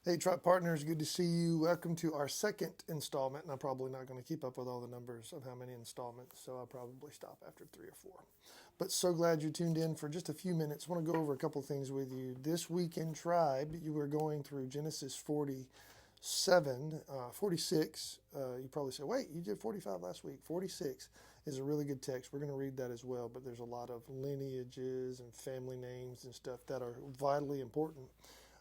Hey, Tribe Partners, good to see you. Welcome to our second installment, and I'm probably not going to keep up with all the numbers of how many installments, so I'll probably stop after 3 or 4. But so glad you tuned in for just a few minutes. I want to go over a couple things with you. This week in Tribe, you were going through Genesis 47, 46. You probably say, wait, you did 45 last week. 46 is a really good text. We're going to read that as well, but there's a lot of lineages and family names and stuff that are vitally important.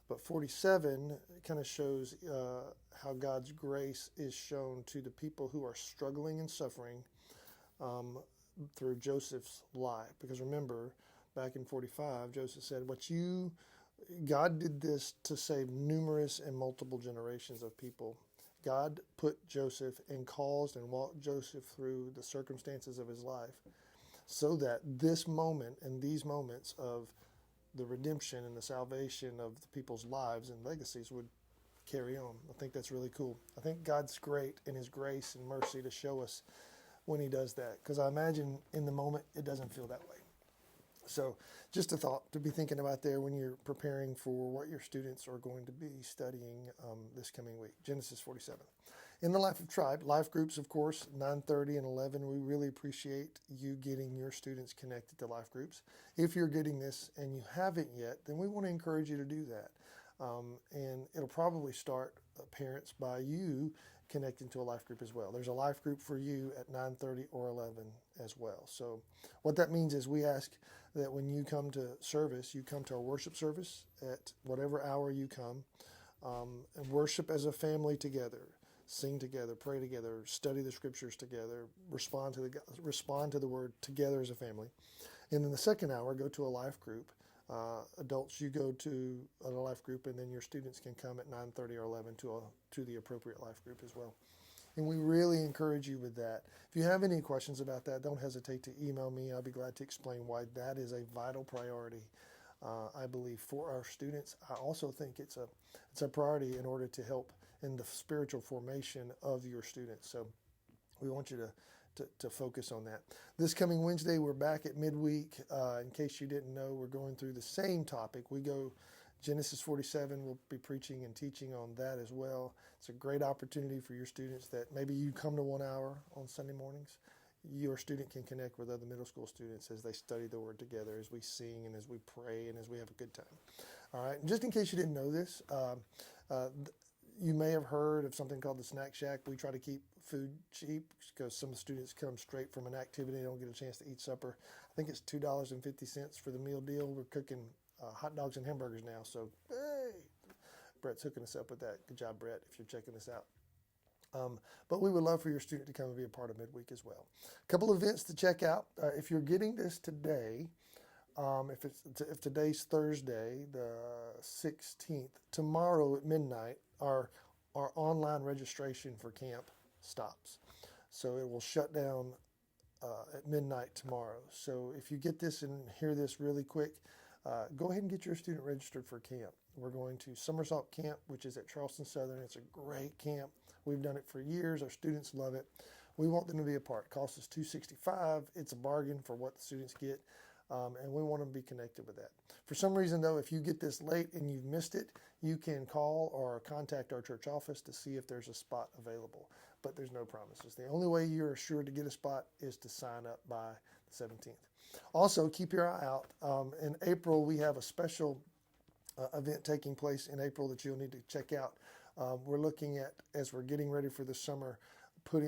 But 47 kind of shows how God's grace is shown to the people who are struggling and suffering through Joseph's life. Because remember, back in 45, Joseph said, God did this to save numerous and multiple generations of people. God put Joseph and caused and walked Joseph through the circumstances of his life so that this moment and these moments of the redemption and the salvation of the people's lives and legacies would carry on. I think that's really cool. I think God's great in his grace and mercy to show us when he does that, because I imagine in the moment it doesn't feel that way. So just a thought to be thinking about there when you're preparing for what your students are going to be studying this coming week. Genesis 47. In the Life of Tribe, life groups, of course, 9:30 and 11. We really appreciate you getting your students connected to life groups. If you're getting this and you haven't yet, then we want to encourage you to do that. And it'll probably start, parents, by you connecting to a life group as well. There's a life group for you at 9:30 or 11 as well. So what that means is we ask that when you come to service, you come to our worship service at whatever hour you come, and worship as a family together. Sing together, pray together, study the scriptures together, respond to the word together as a family. And in the second hour, go to a life group. Adults, you go to a life group, and then your students can come at 9:30 or 11 to the appropriate life group as well. And we really encourage you with that. If you have any questions about that, don't hesitate to email me. I'll be glad to explain why that is a vital priority, I believe, for our students. I also think it's a priority in order to help in the spiritual formation of your students. So we want you to focus on that. This coming Wednesday, we're back at midweek. In case you didn't know, we're going through the same topic. We go Genesis 47. We'll be preaching and teaching on that as well. It's a great opportunity for your students that maybe you come to 1 hour on Sunday mornings. Your student can connect with other middle school students as they study the Word together, as we sing and as we pray and as we have a good time. All right. And just in case you didn't know this, you may have heard of something called the Snack Shack. We try to keep food cheap because some students come straight from an activity. They don't get a chance to eat supper. I think it's $2.50 for the meal deal. We're cooking hot dogs and hamburgers now. So, hey, Brett's hooking us up with that. Good job, Brett, if you're checking this out. But we would love for your student to come and be a part of midweek as well. A couple of events to check out. If you're getting this today, if today's Thursday, the 16th, tomorrow at midnight, our online registration for camp stops. So it will shut down at midnight tomorrow. So if you get this and hear this really quick, go ahead and get your student registered for camp. We're going to Somersault Camp, which is at Charleston Southern. It's a great camp. We've done it for years. Our students love it. We want them to be a part. It costs us $265. It's a bargain for what the students get. And we want them to be connected with that. For some reason, though, if you get this late and you've missed it, you can call or contact our church office to see if there's a spot available. But there's no promises. The only way you're assured to get a spot is to sign up by the 17th. Also, keep your eye out. In April, we have a special event taking place in April that you'll need to check out. We're looking at, as we're getting ready for the summer,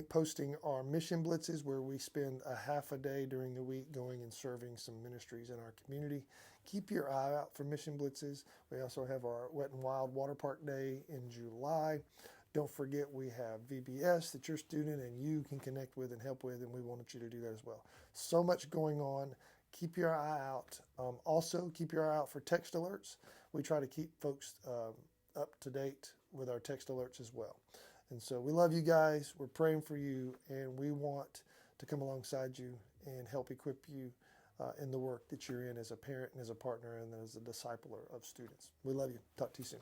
posting our mission blitzes where we spend a half a day during the week going and serving some ministries in our community. Keep your eye out for mission blitzes. We also have our Wet and Wild Water Park Day in July. Don't forget we have VBS that your student and you can connect with and help with, and we wanted you to do that as well. So much going on. Keep your eye out. Also, keep your eye out for text alerts. We try to keep folks up to date with our text alerts as well. And so we love you guys. We're praying for you, and we want to come alongside you and help equip you in the work that you're in as a parent and as a partner and as a discipler of students. We love you. Talk to you soon.